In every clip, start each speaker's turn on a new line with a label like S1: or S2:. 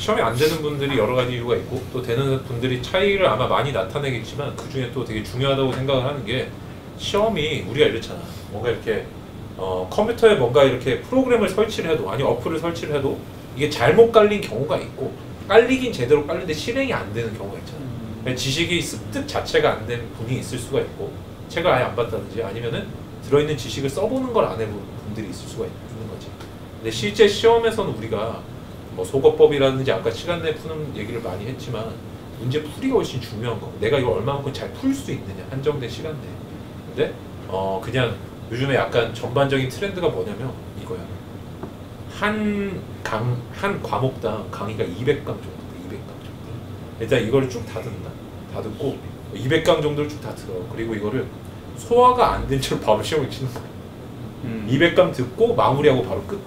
S1: 시험이 안 되는 분들이 여러 가지 이유가 있고 또 되는 분들이 차이를 아마 많이 나타내겠지만 그 중에 또 되게 중요하다고 생각을 하는 게 시험이 우리가 이렇잖아. 뭔가 이렇게 컴퓨터에 뭔가 이렇게 프로그램을 설치를 해도 아니 어플을 설치를 해도 이게 잘못 깔린 경우가 있고 깔리긴 제대로 깔리는데 실행이 안 되는 경우가 있잖아. 지식이 습득 자체가 안 된 분이 있을 수가 있고 책을 아예 안 봤다든지 아니면은 들어있는 지식을 써보는 걸 안 해본 분들이 있을 수가 있는 거지. 근데 실제 시험에서는 우리가 뭐 속어법이라든지 아까 시간 내에 푸는 얘기를 많이 했지만 문제 풀이가 훨씬 중요한 거고 내가 이걸 얼마만큼 잘 풀 수 있느냐 한정된 시간 내에. 근데 그냥 요즘에 약간 전반적인 트렌드가 뭐냐면 이거야. 한 과목당 강의가 200강 정도 돼. 200강 정도. 일단 이거를 쭉 다 듣는다. 다 듣고 200강 정도를 쭉 다 들어. 그리고 이거를 소화가 안 된 채로 바로 시험을 치는 거야. 200강 듣고 마무리하고 바로 끝.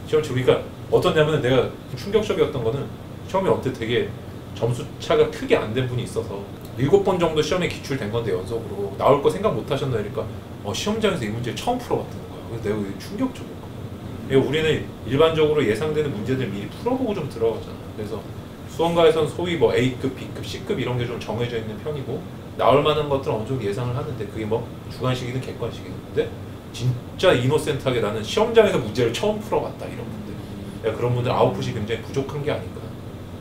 S1: 시험 치고. 그러니까 어떠냐면 내가 충격적이었던 거는 시험이 어때 되게 점수 차가 크게 안 된 분이 있어서 7번 정도 시험에 기출된 건데 연속으로 나올 거 생각 못 하셨나 그러니까 시험장에서 이 문제를 처음 풀어봤다는 거야. 그래서 내가 이게 충격적인 거야. 우리는 일반적으로 예상되는 문제들 미리 풀어보고 좀 들어가잖아. 그래서 수험가에서는 소위 뭐 A급, B급, C급 이런 게 좀 정해져 있는 편이고 나올 만한 것들은 어느 정도 예상을 하는데 그게 뭐 주관식이든 객관식이든 근데 진짜 이노센트하게 나는 시험장에서 문제를 처음 풀어봤다 이런 분들. 그런 분들 아웃풋이 굉장히 부족한 게 아닌가.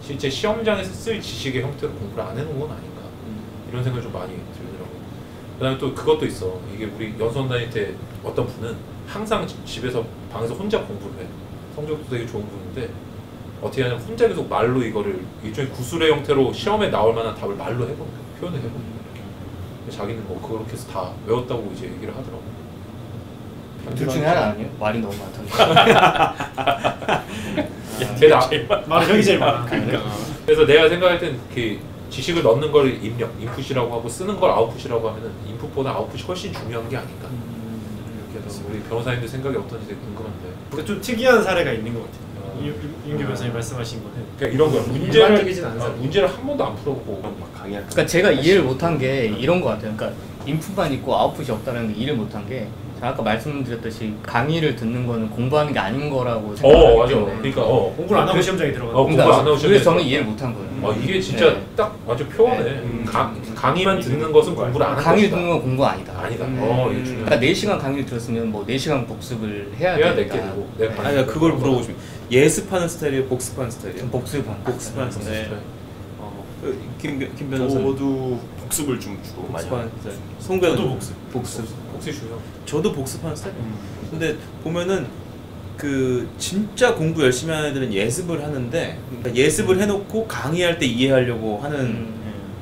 S1: 실제 시험장에서 쓸 지식의 형태로 공부를 안 해놓은 건 아닌가. 이런 생각이 좀 많이 들더라고요. 그 다음에 또 그것도 있어. 이게 우리 연수원 다닐 때 어떤 분은 항상 집에서 방에서 혼자 공부를 해. 성적도 되게 좋은 분인데 어떻게 하냐면 혼자 계속 말로 이거를 일종의 구술의 형태로 시험에 나올 만한 답을 말로 해보는 거야. 표현을 해보는 거야. 자기는 뭐 그렇게 해서 다 외웠다고 이제 얘기를 하더라고.
S2: 둘 중에 하나 아니에요? 말이 너무 많던데.
S3: 말은 형이 제일 많아.
S1: 그래서 내가 생각할 땐 그 지식을 넣는 걸 입력, 인풋이라고 하고 쓰는 걸 아웃풋이라고 하면은 인풋보다 아웃풋이 훨씬 중요한 게 아닌가. 이렇게 해서 우리 변호사님들 생각이 어떤지 되게 궁금한데.
S3: 근데 좀 특이한 사례가 있는 것 같아요. 이윤규 변호사님 말씀하신 거는
S1: 그러니까 이런 거야. 문제를 한 번도 안 풀어보고 막 강의할.
S2: 그러니까 제가 이해를 못한 게 이런 것 같아요. 그러니까 인풋만 있고 아웃풋이 없다는 게 이해를 못한 게 아까 말씀드렸듯이 강의를 듣는 거는 공부하는 게 아닌 거라고 생각하기
S1: 맞아.
S2: 때문에
S1: 그러니까
S3: 공부를 안 하고 시험장에 들어가는
S1: 공부 안 하고
S2: 그래서 저는 이해를 못한 거예요.
S1: 이게 진짜 딱 완전 표현해. 강의만 듣는 것은 공부를 안 하는
S2: 강의 듣는 건 공부 아니다.
S1: 아니다. 이게 중요해.
S2: 그러니까 4시간 강의를 들었으면 뭐 4시간 복습을 해야
S1: 되게 되고.
S4: 아니 그걸 물어보시면 예습하는 스타일이에요, 복습하는 스타일이에요?
S2: 복습하는
S4: 스타일. 김 변호사님.
S5: 저도 복습을 좀 주로 많이
S4: 복습하는 스타일. 송 변호사님.
S2: 복습
S1: 중요.
S4: 저도 복습하는 스타일이에요. 근데 보면은 그 진짜 공부 열심히 하는 애들은 예습을 하는데 그러니까 예습을 해놓고 강의할 때 이해하려고 하는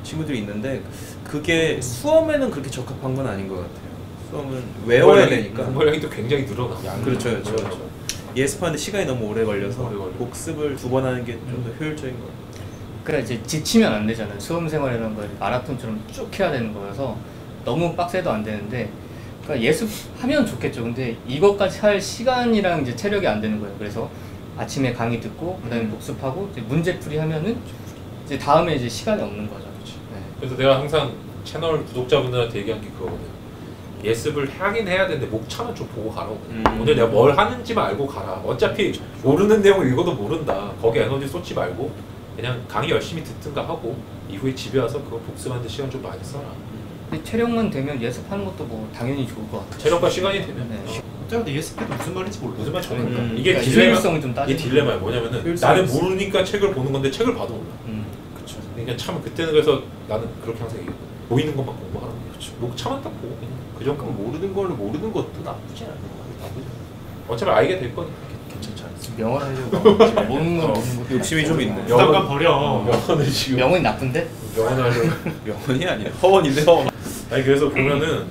S4: 친구들이 있는데 그게 수험에는 그렇게 적합한 건 아닌 것 같아요. 수험은 외워야 되니까
S1: 공부량이 또 굉장히 늘어나.
S4: 그렇죠. 예습하는데 시간이 너무 오래 걸려서 복습을 2번 하는 게 좀 더 효율적인 것 같아요.
S2: 그래 이제 지치면 안 되잖아요. 수험 생활이라는 걸 마라톤처럼 쭉 해야 되는 거여서 너무 빡세도 안 되는데 그러니까 예습하면 좋겠죠. 근데 이것까지 할 시간이랑 이제 체력이 안 되는 거예요. 그래서 아침에 강의 듣고 그다음에 복습하고 이제 문제풀이 하면은 이제 다음에 이제 시간이 없는 거죠. 네.
S1: 그래서 내가 항상 채널 구독자분들한테 얘기한 게 그거거든. 예습을 하긴 해야 되는데 목차만 좀 보고 가라고. 오늘 내가 뭘 하는지만 알고 가라. 어차피 모르는 내용을 읽어도 모른다. 거기에 에너지 쏟지 말고 그냥 강의 열심히 듣든가 하고 이후에 집에 와서 그거 복습하는데 시간 좀 많이 써라.
S2: 근데 체력만 되면 예습하는 것도 뭐 당연히 좋을 것 같아요.
S1: 체력과 시간이 되면.
S2: 네.
S3: 근데 예습해도 무슨 말인지 모르겠어.
S1: 무슨 말인지 모르니까. 이게
S2: 그러니까
S1: 딜레마.
S2: 효율성을 좀
S1: 이게 딜레마야. 뭐냐면은 나는 모르니까 책을 보는 건데 책을 봐도 몰라.
S4: 그렇죠.
S1: 그러니까 참 그때는 그래서 나는 그렇게 항상 얘기해. 보이는 것만 공부하라는 거죠. 목차만 딱 보고 그냥 그 정도.
S5: 모르는 걸로 모르는 것도 나쁘지 않은 것 같아요. 나쁘지 않아요.
S1: 어차피 알게 될 거니까
S5: 괜찮지 않습니다.
S2: 명언하려고 모르는 건 모르는 거
S4: 욕심이 좀 있네.
S3: 부담감 버려.
S1: 명언을 지금
S2: 명언이 나쁜데?
S1: 명언을 하려고.
S4: 명언이 아니라 허언인데 허언.
S1: 아니 그래서 보면은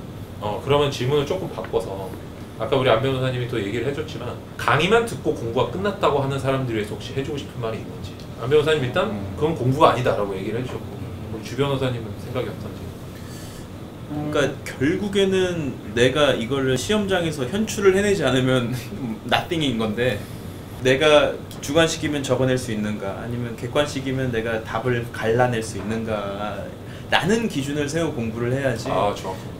S1: 그러면 질문을 조금 바꿔서 아까 우리 안 변호사님이 또 얘기를 해줬지만 강의만 듣고 공부가 끝났다고 하는 사람들 위해서 혹시 해주고 싶은 말이 있는지. 안 변호사님 일단 그건 공부가 아니다라고 얘기를 해주셨고 우리 주 변호사님은 생각이 어떤지.
S4: 그러니까 결국에는 내가 이거를 시험장에서 현출을 해내지 않으면 nothing인 건데 내가 주관식이면 적어낼 수 있는가 아니면 객관식이면 내가 답을 갈라낼 수 있는가 라는 기준을 세워 공부를 해야지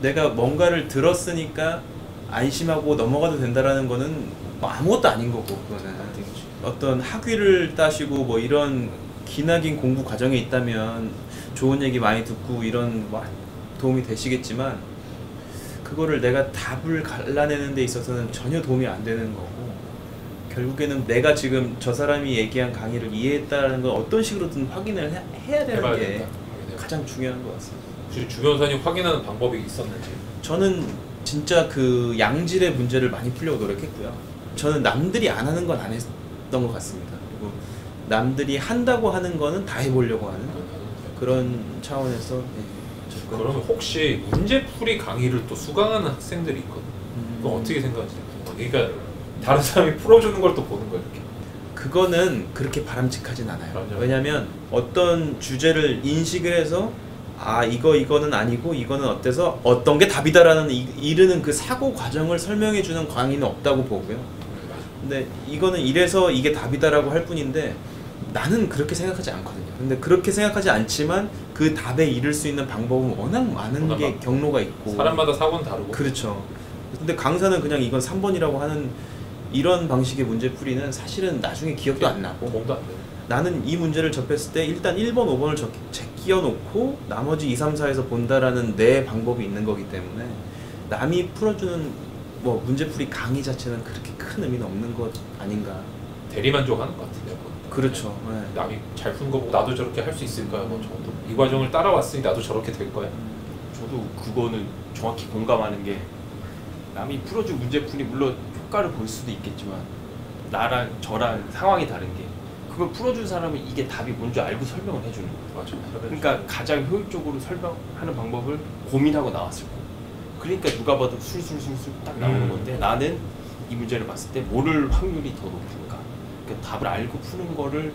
S4: 내가 뭔가를 들었으니까 안심하고 넘어가도 된다라는 거는 뭐 아무것도 아닌 거고 그거는 어떤 학위를 따시고 뭐 이런 기나긴 공부 과정에 있다면 좋은 얘기 많이 듣고 이런 도움이 되시겠지만 그거를 내가 답을 갈라내는 데 있어서는 전혀 도움이 안 되는 거고 결국에는 내가 지금 저 사람이 얘기한 강의를 이해했다는 걸 어떤 식으로든 확인을 해야 되는 게 가장 중요한 것 같습니다.
S1: 혹시 주 변호사님 확인하는 방법이 있었는지?
S4: 저는 진짜 그 양질의 문제를 많이 풀려고 노력했고요. 저는 남들이 안 하는 건 안 했던 것 같습니다. 그리고 남들이 한다고 하는 거는 다 해보려고 하는 그런 차원에서
S1: 그러면 혹시 문제풀이 강의를 또 수강하는 학생들이 있거든요. 그건 어떻게 생각하세요? 그러니까 다른 사람이 풀어주는 걸 또 보는 거예요, 이렇게.
S4: 그거는 그렇게 바람직하진 않아요.
S1: 맞아요.
S4: 왜냐면 어떤 주제를 인식을 해서 이거는 아니고 이거는 어때서 어떤 게 답이다라는 이르는 그 사고 과정을 설명해 주는 강의는 없다고 보고요. 근데 이거는 이래서 이게 답이다라고 할 뿐인데 나는 그렇게 생각하지 않거든요. 근데 그렇게 생각하지 않지만 그 답에 이를 수 있는 방법은 워낙 많은 게 경로가 있고
S1: 사람마다 사고는 다르고.
S4: 그렇죠. 근데 강사는 그냥 이건 3번이라고 하는 이런 방식의 문제풀이는 사실은 나중에 기억도 안 나고
S1: 공도 안 돼요.
S4: 나는 이 문제를 접했을 때 일단 1번, 5번을 제끼어 놓고 나머지 2, 3, 4에서 본다라는 내 방법이 있는 거기 때문에 남이 풀어주는 뭐 문제풀이 강의 자체는 그렇게 큰 의미는 없는 것 아닌가.
S1: 대리만족하는 것 같은데요.
S4: 그렇죠. 네.
S1: 남이 잘 푼 거 보고 나도 저렇게 할 수 있을까? 뭐 정도. 이 과정을 따라왔으니 나도 저렇게 될 거야.
S5: 저도 그거는 정확히 공감하는 게 남이 풀어준 문제풀이 물론 효과를 볼 수도 있겠지만 나랑 저랑 상황이 다른 게 그걸 풀어준 사람은 이게 답이 뭔지 알고 설명을 해주는 거예요.
S1: 맞아.
S5: 그러니까 가장 효율적으로 설명하는 방법을 고민하고 나왔을 거고 그러니까 누가 봐도 술술술술 딱 나오는 건데 나는 이 문제를 봤을 때 모를 확률이 더 높을까? 그러니까 답을 알고 푸는 거를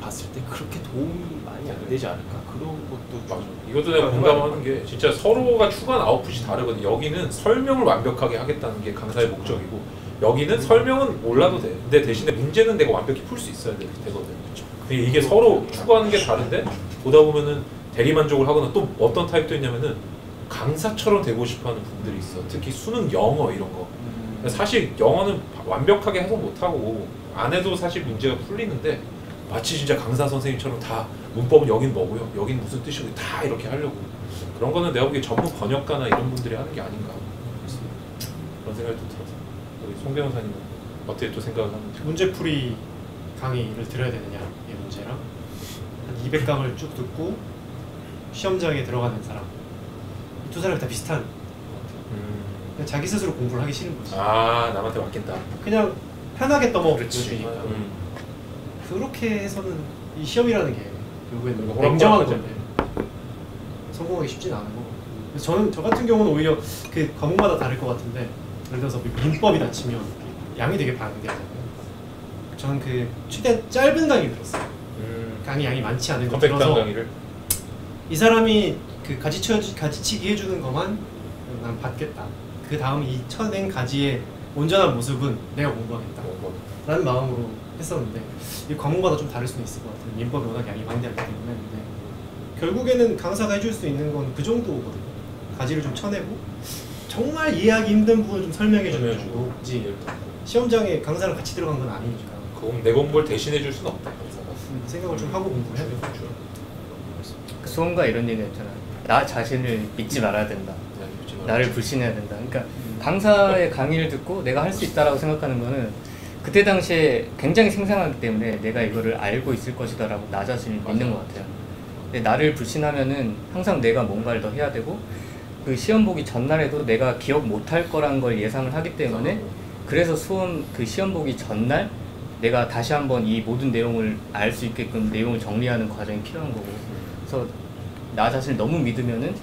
S5: 봤을 때 그렇게 도움이 많이 안 되지 않을까? 그런 것도
S1: 맞아. 이것도 내가 공감하는 게 진짜 서로가 추구한 아웃풋이 다르거든요. 여기는 설명을 완벽하게 하겠다는 게 강사의 목적이고 여기는 설명은 몰라도 돼. 근데 대신에 문제는 내가 완벽히 풀 수 있어야 되거든. 이게 서로 추구하는 게 다른데 보다 보면은 대리만족을 하거나 또 어떤 타입도 있냐면은 강사처럼 되고 싶어하는 분들이 있어. 특히 수능 영어 이런 거. 사실 영어는 완벽하게 해석 못하고 안 해도 사실 문제가 풀리는데 마치 진짜 강사 선생님처럼 다 문법은 여긴 뭐고요, 여긴 무슨 뜻이고 다 이렇게 하려고 그런 거는 내가 보기에 전문 번역가나 이런 분들이 하는 게 아닌가 그런 생각이 또 들어서 우리 송 변호사님은 어떻게 또 생각을 하는지.
S3: 문제풀이 강의를 들어야 되느냐 이 문제랑 한 200강을 쭉 듣고 시험장에 들어가는 사람 이 두 사람이 다 비슷한 그냥 자기 스스로 공부를 하기 싫은 거지.
S1: 아 남한테 맡긴다.
S3: 그냥 편하게 떠먹으니까
S1: 그렇지.
S3: 그렇게 해서는 이 시험이라는 게 결국에는
S1: 그거
S3: 냉정한
S1: 호락호락하죠.
S3: 건데 성공하기 쉽진 않은 거고. 그래서 저는 저 같은 경우는 오히려 그 과목마다 다를 것 같은데 예를 들어서 민법이나 치면 양이 되게 방대하잖아요. 저는 그 최대한 짧은 강의 들었어요. 강의 양이 많지 않은 거
S1: 컴팩트한
S3: 들어서
S1: 강의를.
S3: 이 사람이 그 가지치기 해주는 것만 난 받겠다. 그 다음 이 쳐낸 가지의 온전한 모습은 내가 공부하겠다 라는 마음으로 했었는데 이 과목마다 좀 다를 수는 있을 것 같아요. 민법이 워낙 양이 방대하기 때문에. 근데 결국에는 강사가 해줄 수 있는 건 그 정도거든요. 가지를 좀 쳐내고 정말 이해하기 힘든 부분을 좀 설명해 주는 거지. 시험장에 강사랑 같이 들어간 건 아니니까.
S1: 그건 내 공부를 대신해 줄 수는 없다.
S3: 생각을 좀 하고 공부를 해야 되죠.
S2: 그 수험가 이런 얘기 했잖아. 나 자신을 믿지 말아야 된다. 나를 불신해야 된다. 그러니까 강사의 강의를 듣고 내가 할 수 있다라고 생각하는 거는 그때 당시에 굉장히 생생하기 때문에 내가 이거를 알고 있을 것이다라고 나 자신을 믿는 것 같아요. 근데 나를 불신하면은 항상 내가 뭔가를 더 해야 되고 그 시험 보기 전날에도 내가 기억 못할 거란 걸 예상을 하기 때문에 그래서 그 시험 보기 전날 내가 다시 한번 이 모든 내용을 알 수 있게끔 내용을 정리하는 과정이 필요한 거고. 그래서 나 자신을 너무 믿으면은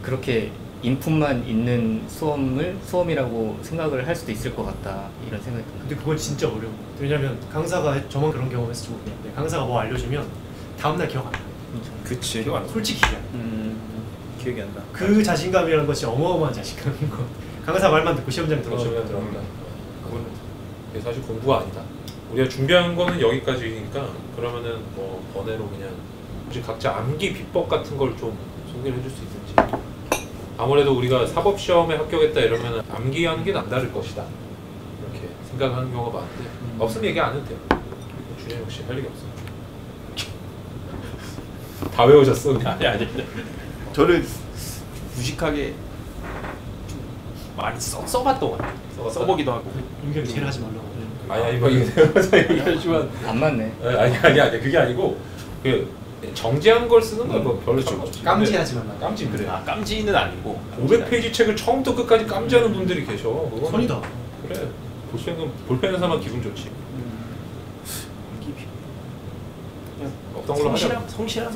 S2: 그렇게 인풋만 있는 수험이라고 생각을 할 수도 있을 것 같다 이런 생각이 듭니다.
S3: 근데 그건 진짜 어려워. 왜냐면 강사가 저만 그런 경험했을지 모르겠는데 강사가 뭐 알려주면 다음날 기억 안 나요.
S4: 그치.
S3: 기억 안 나. 솔직히 기억 안 나.
S4: 기억이 안 나.
S3: 그 자신감이라는 것이 어마어마한 자신감인 거. 강사 말만 듣고 시험장 들어가면
S1: 들어간다. 그건 사실 공부가 아니다. 우리가 준비한 거는 여기까지니까 그러면은 뭐 번외로 그냥 혹시 각자 암기 비법 같은 걸 좀 소개를 해줄 수 있는지. 아무래도 우리가 사법 시험에 합격했다 이러면 암기하는 게 남다를 것이다 이렇게 생각하는 경우가 많은데 없으면 얘기 안 해도 돼요. 준현 혹시 할 얘기 없어요? 다 외우셨어.
S5: 아니. 저는 무식하게 좀 많이 써봤던 것 같아요. 써보기도 하고.
S3: 윤경이 제일 하지 말라고.
S1: 아니 뭐 이거 얘기하지만
S2: 안 맞네.
S1: 아니 그게 아니고 그 정지한 걸 쓰는 거 뭐 별로 상관없지.
S3: 깜지하지 말라.
S1: 깜지 그래.
S5: 아 깜지는 아니고.
S1: 500페이지 책을 처음부터 끝까지 깜지하는 분들이 계셔. 그거는
S3: 손이다.
S1: 그래. 볼펜에서만 기분 좋지. 어떤 걸로 하자. 성실한.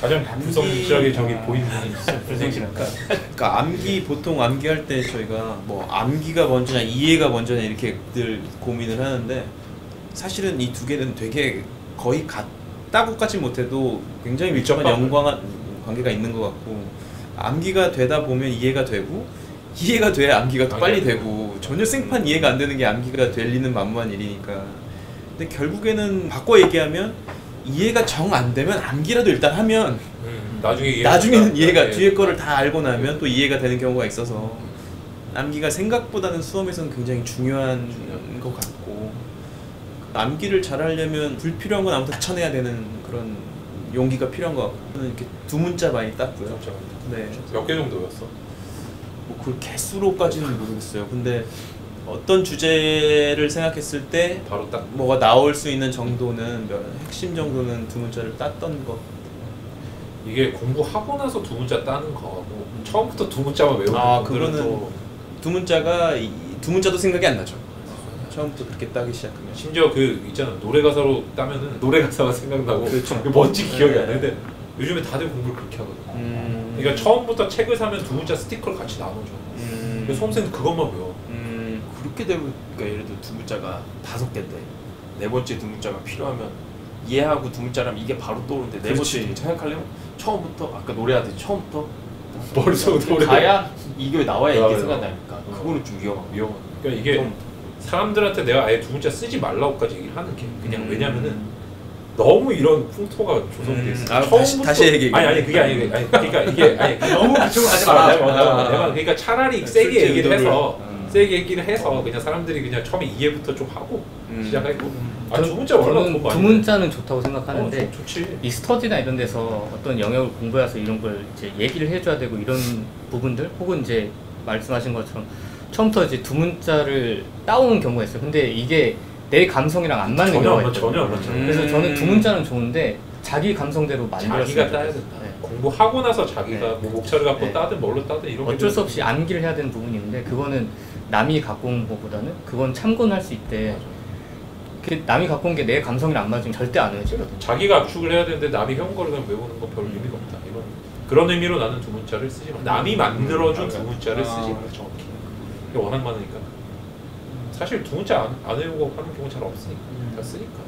S1: 가장 불성실하게 저기 보이는 분이 있어.
S2: 불성실할까?
S4: 그러니까 암기 보통 암기할 때 저희가 뭐 암기가 먼저냐 이해가 먼저냐 이렇게 늘 고민을 하는데 사실은 이 두 개는 되게 거의 같다고까지 못해도 굉장히 밀접한 연관 관계가 있는 것 같고 암기가 되다 보면 이해가 되고 이해가 돼야 암기가 더 빨리 되고 전혀 생판 이해가 안 되는 게 암기가 될 리는 만무한 일이니까 근데 결국에는 바꿔 얘기하면 이해가 정 안 되면 암기라도 일단 하면 나중에는 이해가 뒤에 거를 다 알고 나면 또 이해가 되는 경우가 있어서 암기가 생각보다는 수험에서는 굉장히 중요한 것 같고 암기를 잘하려면 불필요한 건 아무튼 다 쳐내야 되는 그런 용기가 필요한 것 같고 저는 이렇게 두 문자 많이 땄고요. 네.
S1: 몇 개 정도였어?
S4: 뭐 그 개수로까지는 모르겠어요. 근데 어떤 주제를 생각했을 때
S1: 바로 딱
S4: 뭐가 나올 수 있는 정도는 핵심 정도는 두 문자를 땄던 것.
S1: 이게 공부하고 나서 두 문자 따는 거하고 처음부터 두 문자만 외우는 분들은
S4: 그거는
S1: 또
S4: 두 문자가 두 문자도 생각이 안 나죠. 처음부터 그렇게 따기 시작하면.
S1: 심지어 그 있잖아 노래 가사로 따면은 노래 가사가 생각나고
S4: 그렇죠.
S1: 뭔지 기억이
S4: 네.
S1: 안 나는데 요즘에 다들 공부를 그렇게 하거든. 그러니까 처음부터 책을 사면 두 문자 스티커를 같이 나눠줘. 그래서 수험생은 그것만 외워.
S5: 그렇게 되면 그러니까 예를 들어 두 문자가 5개인데 네 번째 두 문자가 필요하면 이해하고 두 문자라면 이게 바로 떠오르는데 네 번째 두 문자 생각하려면 처음부터 아까 노래하듯이 처음부터
S1: 머릿속으로 노래
S5: 가야 이게 나와야 이게
S1: 맞아요.
S5: 생각나니까 그거는 좀 위험한
S1: 그러니까 이게 사람들한테 내가 아예 두 문자 쓰지 말라고까지 얘기를 하는 게 그냥 왜냐면은 너무 이런 풍토가 조성돼 있어.
S4: 다시 얘기해.
S1: 아니 그게 아니 그러니까 이게 아니
S3: 너무 그쪽으로 가지 마라.
S1: 내가 그러니까 차라리 세게
S4: 실제
S1: 얘기를
S4: 의도를.
S1: 해서 세게 얘기를 해서 그냥 사람들이 그냥 처음에 이해부터 좀 하고 시작하고 두 문자 원래
S2: 저는 두 문자는 좋다고 생각하는데
S1: 좋지.
S2: 이 스터디나 이런 데서 어떤 영역을 공부해서 이런 걸 이제 얘기를 해줘야 되고 이런 부분들 혹은 이제 말씀하신 것처럼 처음부터 이제 두 문자를 따오는 경우가 있어요. 근데 이게 내 감성이랑 안 맞는 경우가 있어요.
S1: 전혀 안 맞죠.
S2: 그래서 저는 두 문자는 좋은데 자기 감성대로 만들었으면
S1: 자기가 따야 된다.
S2: 네.
S1: 공부하고 나서 자기가
S2: 네.
S1: 뭐 목차를 갖고
S2: 네.
S1: 따든 뭘로 따든 이런
S2: 어쩔 수 없이 암기를 해야 되는 부분이 있는데 그거는 남이 갖고 온 것보다는 그건 참고는 할 수 있대. 그 남이 갖고 온 게 내 감성이랑 안 맞으면 절대 안 외워지거든.
S1: 자기가 압축을 해야 되는데 남이 해온 거를 그냥 외우는 건 별 의미가 없다. 이런 그런 의미로 나는 두 문자를 쓰지 마. 남이 만들어준 두 문자를 쓰지 마. 정확히. 그게 워낙 많으니까. 사실 두 문자 안 외우고 하는 경우 잘 없으니까 다 쓰니까.